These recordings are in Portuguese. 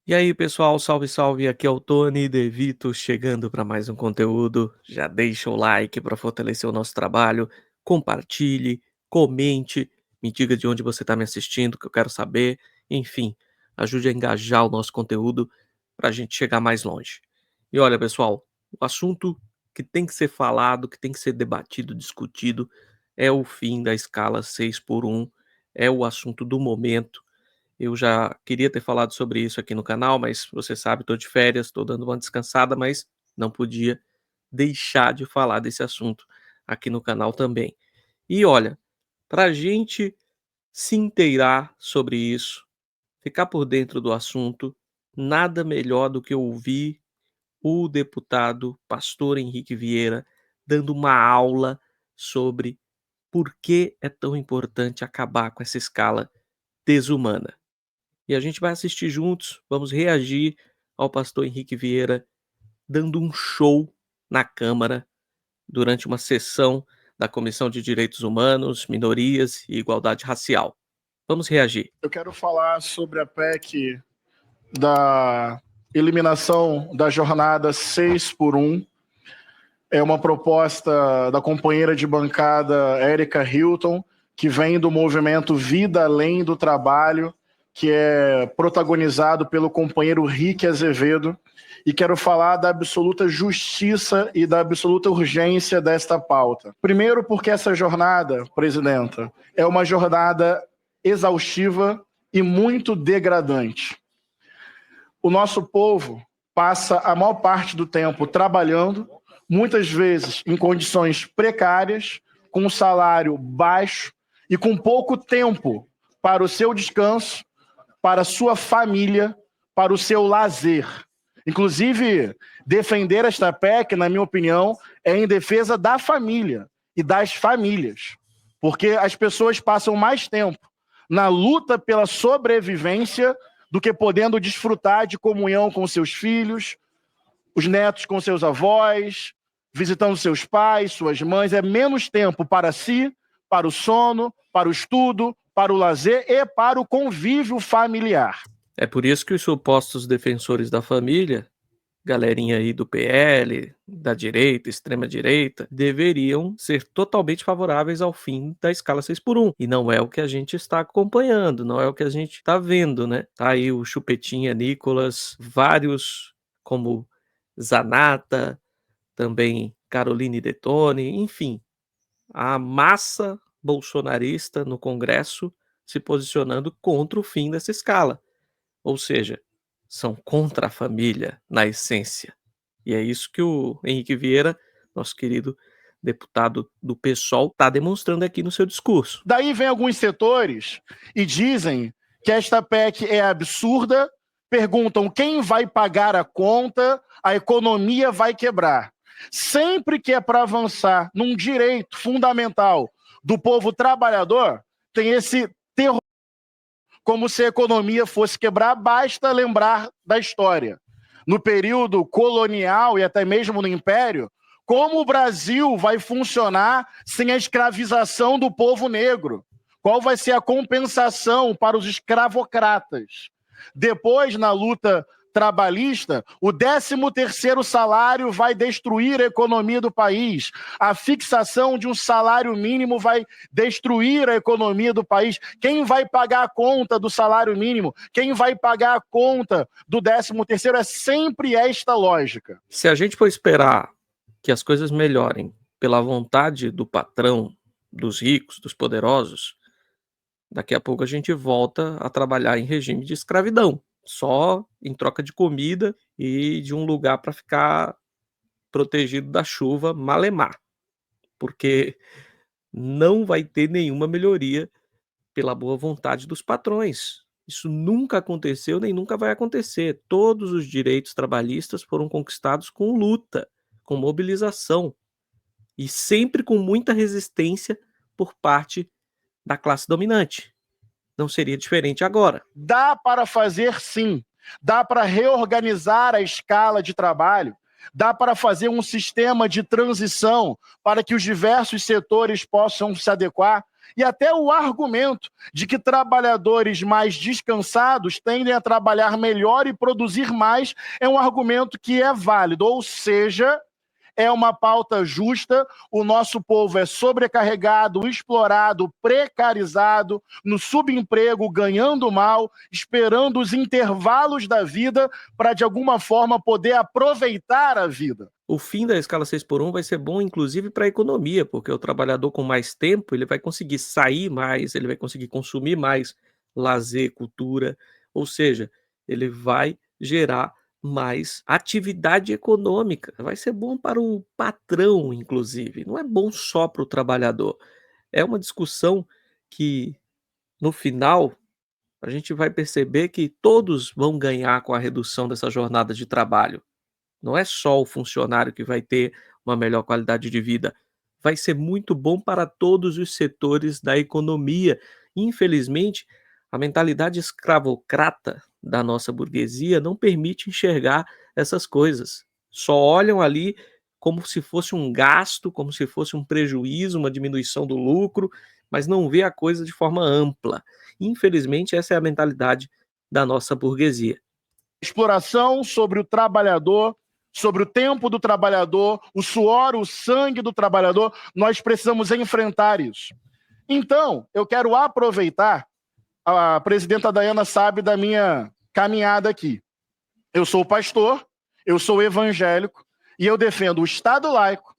E aí, pessoal, salve, salve, aqui é o Tony Devito chegando para mais um conteúdo. Já deixa o like para fortalecer o nosso trabalho, compartilhe, comente, me diga de onde você está me assistindo, que eu quero saber. Enfim, ajude a engajar o nosso conteúdo para a gente chegar mais longe. E olha, pessoal, o assunto que tem que ser falado, que tem que ser debatido, discutido, é o fim da escala 6 por 1, é o assunto do momento. Eu já queria ter falado sobre isso aqui no canal, mas você sabe, estou de férias, estou dando uma descansada, mas não podia deixar de falar desse assunto aqui no canal também. E olha, para a gente se inteirar sobre isso, ficar por dentro do assunto, nada melhor do que ouvir o deputado Pastor Henrique Vieira dando uma aula sobre por que é tão importante acabar com essa escala desumana. E a gente vai assistir juntos, vamos reagir ao pastor Henrique Vieira dando um show na Câmara durante uma sessão da Comissão de Direitos Humanos, Minorias e Igualdade Racial. Vamos reagir. Eu quero falar sobre a PEC da eliminação da jornada 6 por 1. É uma proposta da companheira de bancada Érica Hilton, que vem do movimento Vida Além do Trabalho, que é protagonizado pelo companheiro Rick Azevedo, e quero falar da absoluta justiça e da absoluta urgência desta pauta. Primeiro, porque essa jornada, presidenta, é uma jornada exaustiva e muito degradante. O nosso povo passa a maior parte do tempo trabalhando, muitas vezes em condições precárias, com um salário baixo e com pouco tempo para o seu descanso, para a sua família, para o seu lazer. Inclusive, defender esta PEC, na minha opinião, é em defesa da família e das famílias, porque as pessoas passam mais tempo na luta pela sobrevivência do que podendo desfrutar de comunhão com seus filhos, os netos com seus avós, visitando seus pais, suas mães. É menos tempo para si, para o sono, para o estudo, para o lazer e para o convívio familiar. É por isso que os supostos defensores da família, galerinha aí do PL, da direita, extrema direita, deveriam ser totalmente favoráveis ao fim da escala 6 por 1. E não é o que a gente está acompanhando, não é o que a gente está vendo, né? Tá aí o Chupetinha Nicolas, vários como Zanata, também Caroline Detone, enfim, a massa bolsonarista no Congresso se posicionando contra o fim dessa escala. Ou seja, são contra a família na essência. E é isso que o Henrique Vieira, nosso querido deputado do PSOL, está demonstrando aqui no seu discurso. Daí vem alguns setores e dizem que esta PEC é absurda, perguntam quem vai pagar a conta, a economia vai quebrar. Sempre que é para avançar num direito fundamental do povo trabalhador, tem esse terror, como se a economia fosse quebrar. Basta lembrar da história. No período colonial e até mesmo no Império, como o Brasil vai funcionar sem a escravização do povo negro? Qual vai ser a compensação para os escravocratas? Depois, na luta trabalhista, o 13º salário vai destruir a economia do país. A fixação de um salário mínimo vai destruir a economia do país. Quem vai pagar a conta do salário mínimo? Quem vai pagar a conta do 13º? É sempre esta lógica. Se a gente for esperar que as coisas melhorem pela vontade do patrão, dos ricos, dos poderosos, daqui a pouco a gente volta a trabalhar em regime de escravidão, só em troca de comida e de um lugar para ficar protegido da chuva malemar, porque não vai ter nenhuma melhoria pela boa vontade dos patrões. Isso nunca aconteceu nem nunca vai acontecer. Todos os direitos trabalhistas foram conquistados com luta, com mobilização e sempre com muita resistência por parte da classe dominante. Não seria diferente agora. Dá para fazer sim. Dá para reorganizar a escala de trabalho. Dá para fazer um sistema de transição para que os diversos setores possam se adequar. E até o argumento de que trabalhadores mais descansados tendem a trabalhar melhor e produzir mais é um argumento que é válido, ou seja, é uma pauta justa. O nosso povo é sobrecarregado, explorado, precarizado, no subemprego, ganhando mal, esperando os intervalos da vida para, de alguma forma, poder aproveitar a vida. O fim da escala 6x1 vai ser bom, inclusive, para a economia, porque o trabalhador com mais tempo, ele vai conseguir sair mais, ele vai conseguir consumir mais lazer, cultura, ou seja, ele vai gerar mais atividade econômica. Vai ser bom para o patrão, inclusive, não é bom só para o trabalhador. É uma discussão que, no final, a gente vai perceber que todos vão ganhar com a redução dessa jornada de trabalho. Não é só o funcionário que vai ter uma melhor qualidade de vida, vai ser muito bom para todos os setores da economia. Infelizmente, a mentalidade escravocrata da nossa burguesia não permite enxergar essas coisas. Só olham ali como se fosse um gasto, como se fosse um prejuízo, uma diminuição do lucro, mas não vê a coisa de forma ampla. Infelizmente, essa é a mentalidade da nossa burguesia. Exploração sobre o trabalhador, sobre o tempo do trabalhador, o suor, o sangue do trabalhador, nós precisamos enfrentar isso. Então, eu quero aproveitar, a presidenta Dayana sabe da minha caminhada aqui. Eu sou pastor, eu sou evangélico, e eu defendo o Estado laico,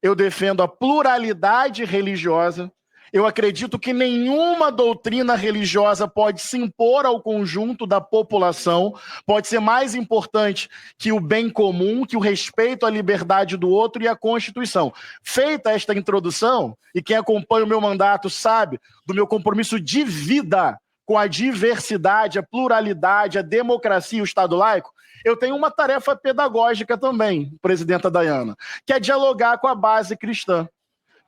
eu defendo a pluralidade religiosa. Eu acredito que nenhuma doutrina religiosa pode se impor ao conjunto da população, pode ser mais importante que o bem comum, que o respeito à liberdade do outro e à Constituição. Feita esta introdução, e quem acompanha o meu mandato sabe do meu compromisso de vida com a diversidade, a pluralidade, a democracia e o Estado laico, eu tenho uma tarefa pedagógica também, presidenta Dayana, que é dialogar com a base cristã,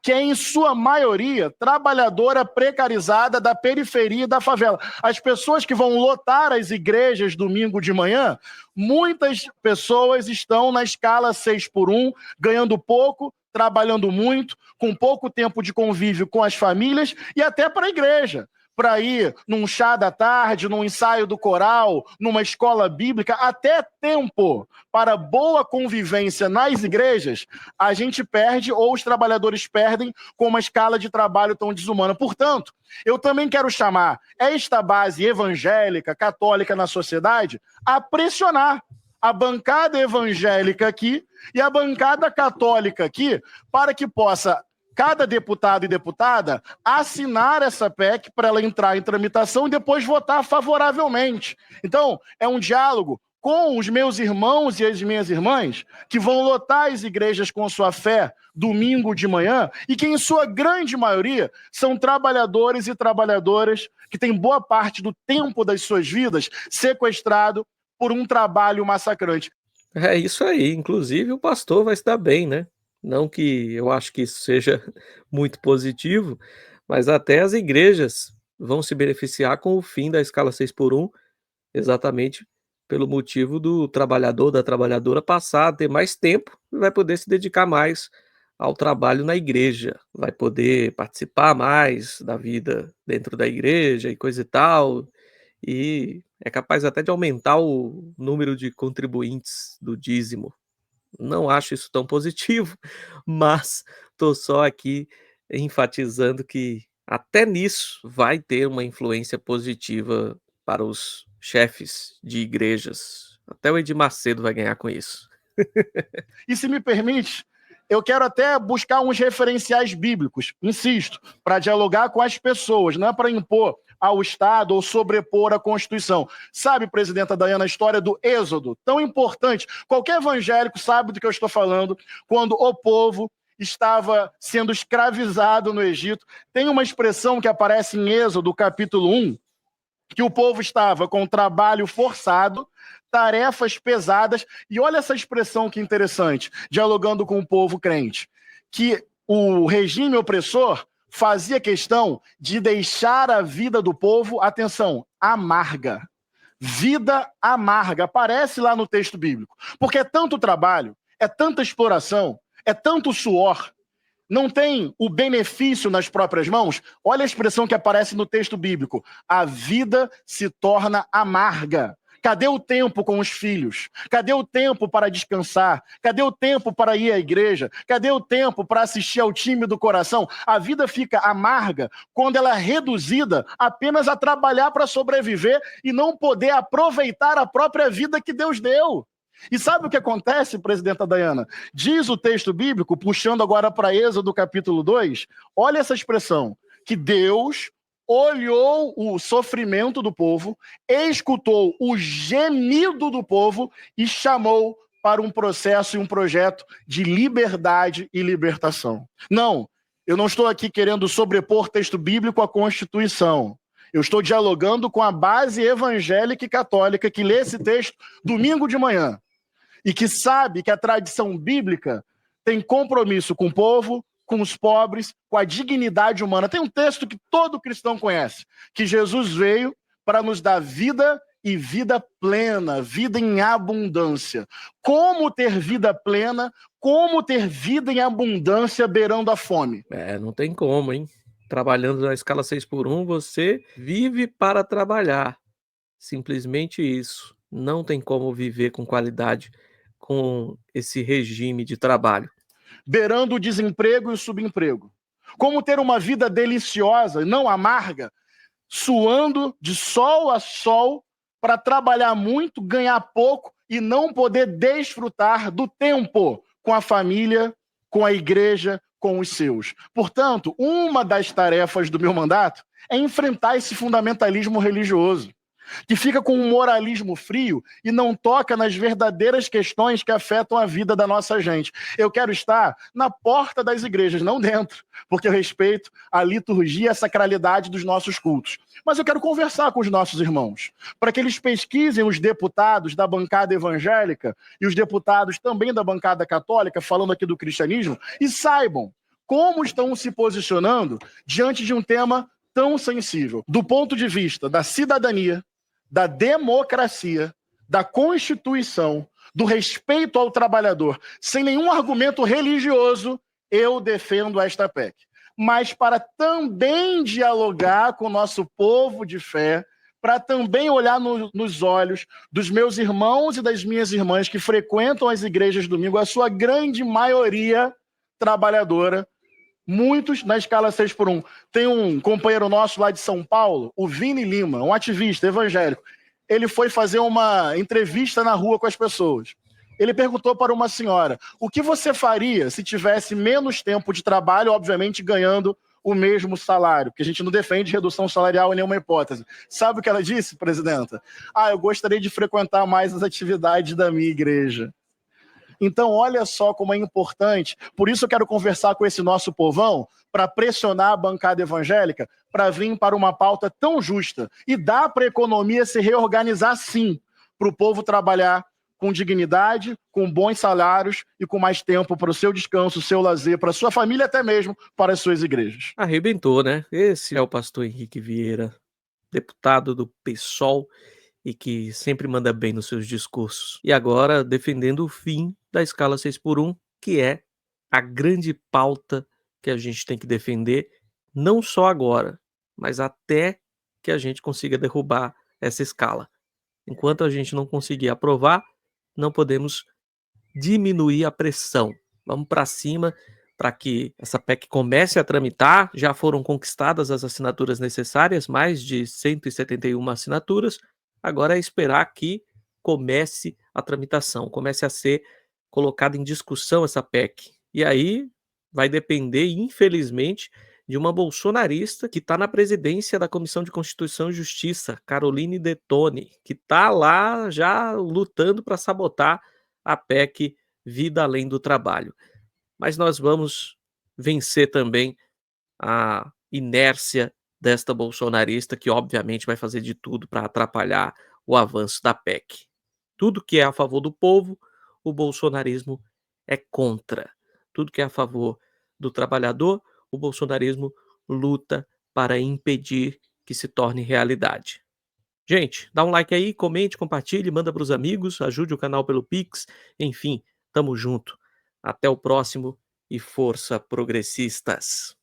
que é, em sua maioria, trabalhadora precarizada da periferia e da favela. As pessoas que vão lotar as igrejas domingo de manhã, muitas pessoas estão na escala 6x1, ganhando pouco, trabalhando muito, com pouco tempo de convívio com as famílias e até para a igreja, para ir num chá da tarde, num ensaio do coral, numa escola bíblica, até tempo para boa convivência nas igrejas, a gente perde ou os trabalhadores perdem com uma escala de trabalho tão desumana. Portanto, eu também quero chamar esta base evangélica, católica na sociedade a pressionar a bancada evangélica aqui e a bancada católica aqui para que possa cada deputado e deputada assinar essa PEC para ela entrar em tramitação e depois votar favoravelmente. Então, é um diálogo com os meus irmãos e as minhas irmãs que vão lotar as igrejas com sua fé domingo de manhã e que, em sua grande maioria, são trabalhadores e trabalhadoras que têm boa parte do tempo das suas vidas sequestrado por um trabalho massacrante. É isso aí, inclusive o pastor vai se dar bem, né. Não que eu acho que isso seja muito positivo, mas até as igrejas vão se beneficiar com o fim da escala 6x1, exatamente pelo motivo do trabalhador, da trabalhadora passar a ter mais tempo e vai poder se dedicar mais ao trabalho na igreja, vai poder participar mais da vida dentro da igreja e coisa e tal, e é capaz até de aumentar o número de contribuintes do dízimo. Não acho isso tão positivo, mas estou só aqui enfatizando que até nisso vai ter uma influência positiva para os chefes de igrejas. Até o Edir Macedo vai ganhar com isso. E se me permite, eu quero até buscar uns referenciais bíblicos, insisto, para dialogar com as pessoas, não é para impor ao Estado ou sobrepor a Constituição. Sabe, presidenta Dayana, a história do Êxodo, tão importante. Qualquer evangélico sabe do que eu estou falando, quando o povo estava sendo escravizado no Egito. Tem uma expressão que aparece em Êxodo, capítulo 1, que o povo estava com trabalho forçado, tarefas pesadas, e olha essa expressão que interessante, dialogando com o povo crente, que o regime opressor fazia questão de deixar a vida do povo, atenção, amarga. Vida amarga, aparece lá no texto bíblico, porque é tanto trabalho, é tanta exploração, é tanto suor, não tem o benefício nas próprias mãos, olha a expressão que aparece no texto bíblico: a vida se torna amarga. Cadê o tempo com os filhos? Cadê o tempo para descansar? Cadê o tempo para ir à igreja? Cadê o tempo para assistir ao time do coração? A vida fica amarga quando ela é reduzida apenas a trabalhar para sobreviver e não poder aproveitar a própria vida que Deus deu. E sabe o que acontece, presidenta Dayana? Diz o texto bíblico, puxando agora para Êxodo capítulo 2, olha essa expressão, que Deus olhou o sofrimento do povo, escutou o gemido do povo e chamou para um processo e um projeto de liberdade e libertação. Não, eu não estou aqui querendo sobrepor texto bíblico à Constituição. Eu estou dialogando com a base evangélica e católica que lê esse texto domingo de manhã e que sabe que a tradição bíblica tem compromisso com o povo, com os pobres, com a dignidade humana. Tem um texto que todo cristão conhece, que Jesus veio para nos dar vida e vida plena, vida em abundância. Como ter vida plena, como ter vida em abundância beirando a fome? Não tem como, hein? Trabalhando na escala 6x1, você vive para trabalhar. Simplesmente isso. Não tem como viver com qualidade com esse regime de trabalho. Beirando o desemprego e o subemprego. Como ter uma vida deliciosa, não amarga, suando de sol a sol para trabalhar muito, ganhar pouco e não poder desfrutar do tempo com a família, com a igreja, com os seus. Portanto, uma das tarefas do meu mandato é enfrentar esse fundamentalismo religioso, que fica com um moralismo frio e não toca nas verdadeiras questões que afetam a vida da nossa gente. Eu quero estar na porta das igrejas, não dentro, porque eu respeito a liturgia e a sacralidade dos nossos cultos. Mas eu quero conversar com os nossos irmãos, para que eles pesquisem os deputados da bancada evangélica e os deputados também da bancada católica, falando aqui do cristianismo, e saibam como estão se posicionando diante de um tema tão sensível, do ponto de vista da cidadania, da democracia, da Constituição, do respeito ao trabalhador, sem nenhum argumento religioso, eu defendo esta PEC. Mas para também dialogar com o nosso povo de fé, para também olhar nos olhos dos meus irmãos e das minhas irmãs que frequentam as igrejas domingo, a sua grande maioria trabalhadora, muitos na escala 6x1. Tem um companheiro nosso lá de São Paulo, o Vini Lima, um ativista evangélico. Ele foi fazer uma entrevista na rua com as pessoas. Ele perguntou para uma senhora: o que você faria se tivesse menos tempo de trabalho, obviamente ganhando o mesmo salário? Porque a gente não defende redução salarial em nenhuma hipótese. Sabe o que ela disse, presidenta? Eu gostaria de frequentar mais as atividades da minha igreja. Então, olha só como é importante. Por isso eu quero conversar com esse nosso povão, para pressionar a bancada evangélica, para vir para uma pauta tão justa. E dá para a economia se reorganizar, sim, para o povo trabalhar com dignidade, com bons salários e com mais tempo para o seu descanso, o seu lazer, para a sua família, até mesmo para as suas igrejas. Arrebentou, né? Esse é o pastor Henrique Vieira, deputado do PSOL e que sempre manda bem nos seus discursos. E agora defendendo o fim da escala 6x1, que é a grande pauta que a gente tem que defender, não só agora, mas até que a gente consiga derrubar essa escala. Enquanto a gente não conseguir aprovar, não podemos diminuir a pressão. Vamos para cima para que essa PEC comece a tramitar. Já foram conquistadas as assinaturas necessárias, mais de 171 assinaturas. Agora é esperar que comece a tramitação, comece a ser colocada em discussão essa PEC. E aí vai depender, infelizmente, de uma bolsonarista que está na presidência da Comissão de Constituição e Justiça, Caroline Detoni, que está lá já lutando para sabotar a PEC Vida Além do Trabalho. Mas nós vamos vencer também a inércia desta bolsonarista, que obviamente vai fazer de tudo para atrapalhar o avanço da PEC. Tudo que é a favor do povo, o bolsonarismo é contra. Tudo que é a favor do trabalhador, o bolsonarismo luta para impedir que se torne realidade. Gente, dá um like aí, comente, compartilhe, manda para os amigos, ajude o canal pelo Pix, enfim, tamo junto. Até o próximo e força progressistas.